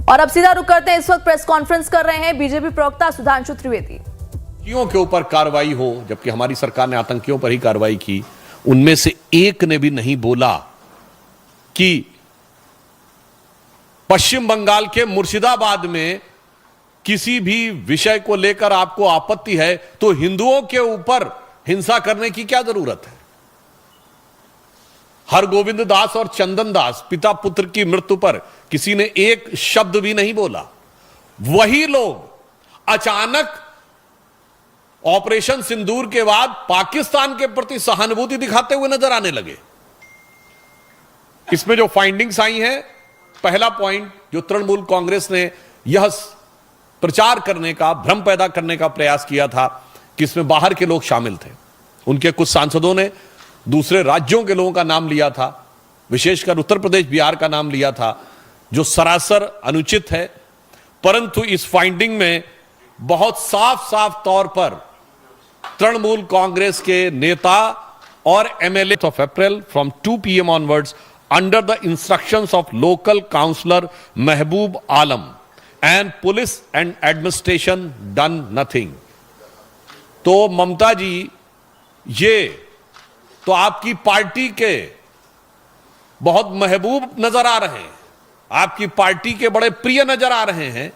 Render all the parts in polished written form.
और अब सीधा रुक करते हैं, इस वक्त प्रेस कॉन्फ्रेंस कर रहे हैं बीजेपी प्रवक्ता सुधांशु त्रिवेदी। आतंकियों के ऊपर कार्रवाई हो, जबकि हमारी सरकार ने आतंकियों पर ही कार्रवाई की, उनमें से एक ने भी नहीं बोला कि पश्चिम बंगाल के मुर्शिदाबाद में किसी भी विषय को लेकर आपको आपत्ति है तो हिंदुओं के ऊपर हिंसा करने की क्या जरूरत है। हरगोविंद दास और चंदन दास पिता पुत्र की मृत्यु पर किसी ने एक शब्द भी नहीं बोला। वही लोग अचानक ऑपरेशन सिंदूर के बाद पाकिस्तान के प्रति सहानुभूति दिखाते हुए नजर आने लगे। इसमें जो फाइंडिंग्स आई हैं, पहला पॉइंट जो तृणमूल कांग्रेस ने यह प्रचार करने का, भ्रम पैदा करने का प्रयास किया था कि इसमें बाहर के लोग शामिल थे। उनके कुछ सांसदों ने दूसरे राज्यों के लोगों का नाम लिया था, विशेषकर उत्तर प्रदेश बिहार का नाम लिया था, जो सरासर अनुचित है। परंतु इस फाइंडिंग में बहुत साफ साफ तौर पर तृणमूल कांग्रेस के नेता और MLA of April from 2 PM onwards under the instructions of local councillor Mehboob Alam and police and administration done nothing. तो ममता जी, ये तो आपकी पार्टी के बहुत महबूब नजर आ रहे हैं, आपकी पार्टी के बड़े प्रिय नजर आ रहे हैं।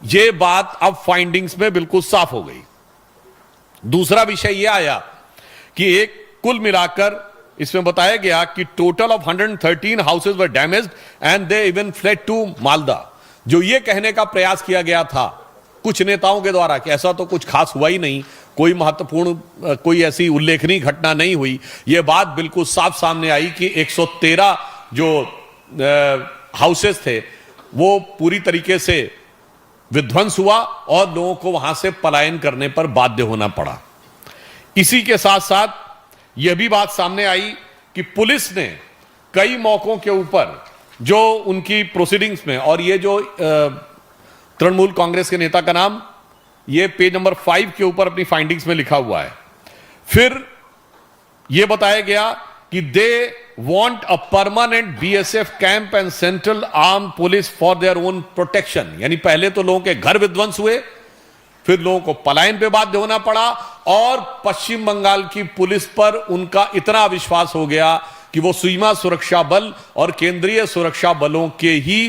यह बात अब फाइंडिंग्स में बिल्कुल साफ हो गई। दूसरा विषय यह आया कि एक कुल मिलाकर इसमें बताया गया कि total of 113 houses were damaged and they even fled to Malda. जो यह कहने का प्रयास किया गया था कुछ नेताओं के द्वारा कि ऐसा तो कुछ खास हुआ ही नहीं, कोई महत्वपूर्ण, कोई ऐसी उल्लेखनीय घटना नहीं हुई, यह बात बिल्कुल साफ सामने आई कि 113 जो हाउसेस थे वो पूरी तरीके से विध्वंस हुआ और लोगों को वहां से पलायन करने पर बाध्य होना पड़ा। इसी के साथ साथ यह भी बात सामने आई कि पुलिस ने कई मौकों के ऊपर जो उनकी प्रोसीडिंग्स में, और ये जो तृणमूल कांग्रेस के नेता का नाम ये पेज नंबर 5 के ऊपर अपनी फाइंडिंग्स में लिखा हुआ है। फिर यह बताया गया कि they want a permanent BSF camp and central arm police for their own protection. यानी पहले तो लोगों के घर विध्वंस हुए, फिर लोगों को पलायन पे बाध्य होना पड़ा, और पश्चिम बंगाल की पुलिस पर उनका इतना विश्वास हो गया कि वो सीमा सुरक्षा बल और केंद्रीय सुरक्षा बलों के ही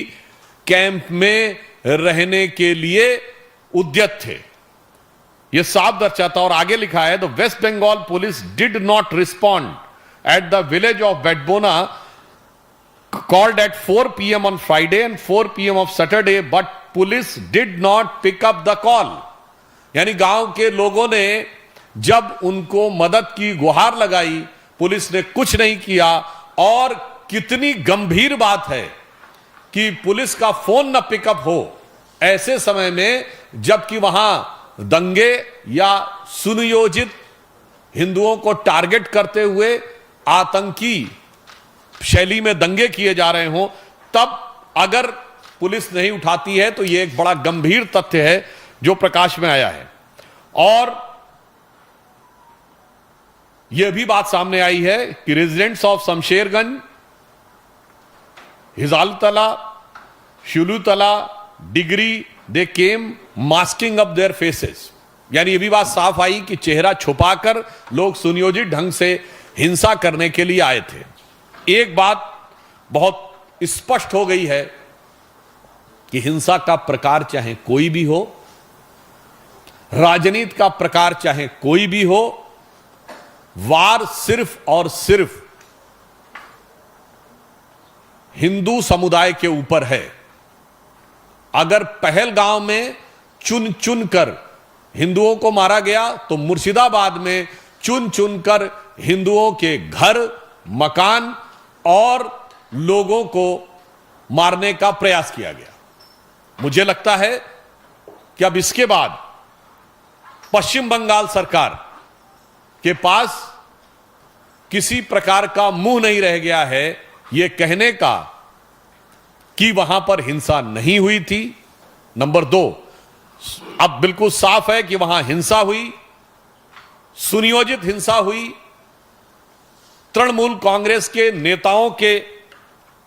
कैंप में रहने के लिए उद्यत थे। यह साफ दर्शाता, और आगे लिखा है, the West Bengal police did not respond at the village of Bedbona called at 4 PM on Friday and 4 PM of Saturday, but police did not pick up the call। यानी गांव के लोगों ने जब उनको मदद की गुहार लगाई, पुलिस ने कुछ नहीं किया। और कितनी गंभीर बात है कि पुलिस का फोन न पिकअप हो ऐसे समय में, जबकि वहां दंगे या सुनियोजित हिंदुओं को टारगेट करते हुए आतंकी शैली में दंगे किए जा रहे हों, तब अगर पुलिस नहीं उठाती है तो यह एक बड़ा गंभीर तथ्य है जो प्रकाश में आया है। और यह भी बात सामने आई है कि residents of Shamsherganj, Hijaltala, Shulutala, Digri, they came masking up their faces. यानी यह भी बात साफ आई कि चेहरा छुपाकर लोग सुनियोजित ढंग से हिंसा करने के लिए आए थे। एक बात बहुत स्पष्ट हो गई है कि हिंसा का प्रकार चाहे कोई भी हो, राजनीति का प्रकार चाहे कोई भी हो, वार सिर्फ और सिर्फ हिंदू समुदाय के ऊपर है। अगर पहलगांव में चुन चुन कर हिंदुओं को मारा गया तो मुर्शिदाबाद में चुन चुनकर हिंदुओं के घर, मकान और लोगों को मारने का प्रयास किया गया। मुझे लगता है कि अब इसके बाद पश्चिम बंगाल सरकार के पास किसी प्रकार का मुंह नहीं रह गया है यह कहने का कि वहां पर हिंसा नहीं हुई थी। नंबर 2, अब बिल्कुल साफ है कि वहां हिंसा हुई, सुनियोजित हिंसा हुई, तृणमूल कांग्रेस के नेताओं के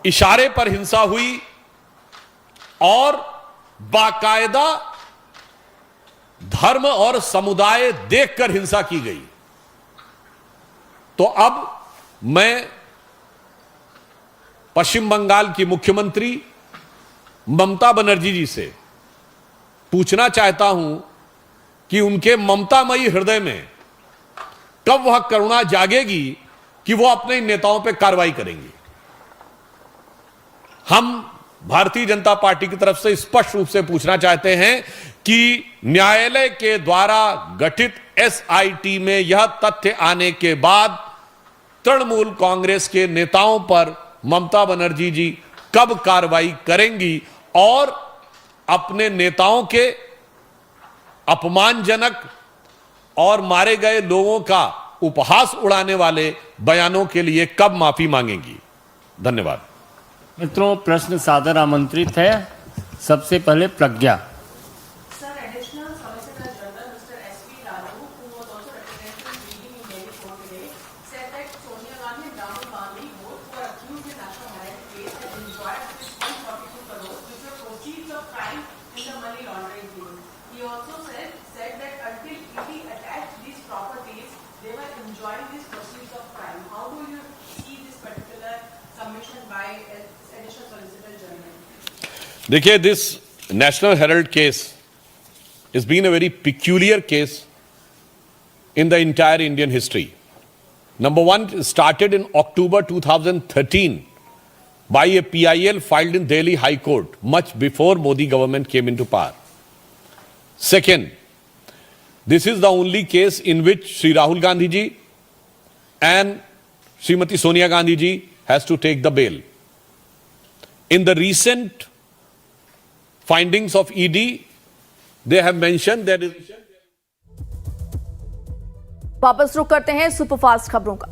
इशारे पर हिंसा हुई, और बाकायदा धर्म और समुदाय देखकर हिंसा की गई। तो अब मैं पश्चिम बंगाल की मुख्यमंत्री ममता बनर्जी जी से पूछना चाहता हूं कि उनके ममतामयी हृदय में कब वह करुणा जागेगी कि वो अपने नेताओं पर कार्रवाई करेंगी। हम भारतीय जनता पार्टी की तरफ से स्पष्ट रूप से पूछना चाहते हैं कि न्यायालय के द्वारा गठित एसआईटी में यह तथ्य आने के बाद तृणमूल कांग्रेस के नेताओं पर ममता बनर्जी जी कब कार्रवाई करेंगी और अपने नेताओं के अपमानजनक और मारे गए लोगों का उपहास उड़ाने वाले बयानों के लिए कब माफी मांगेंगी। धन्यवाद। मित्रों, प्रश्न सादर आमंत्रित है। सबसे पहले प्रज्ञा। Sir, additional Solicitor General Mr. S.V. Raju, who was also representing leading in Delhi court today, said that Sonia Gandhi and Rahul Gandhi, both who are accused in national harassment case, have enjoyed this 142 crores, which were proceeds of crime in the money laundering case. He also said that until ED attached these properties, they were enjoying these proceeds of crime. How do you see this particular submission by Additional Solicitor General? देखिए, this National Herald case has been a very peculiar case in the entire Indian history. Number one, it started in October 2013 by a PIL filed in Delhi High Court, much before Modi government came into power. Second, this is the only case in which Sri Rahul Gandhi ji and Srimati Sonia Gandhi ji has to take the bail. In the recent findings of ED, they have mentioned that वापस रुक करते हैं superfast खबरों का।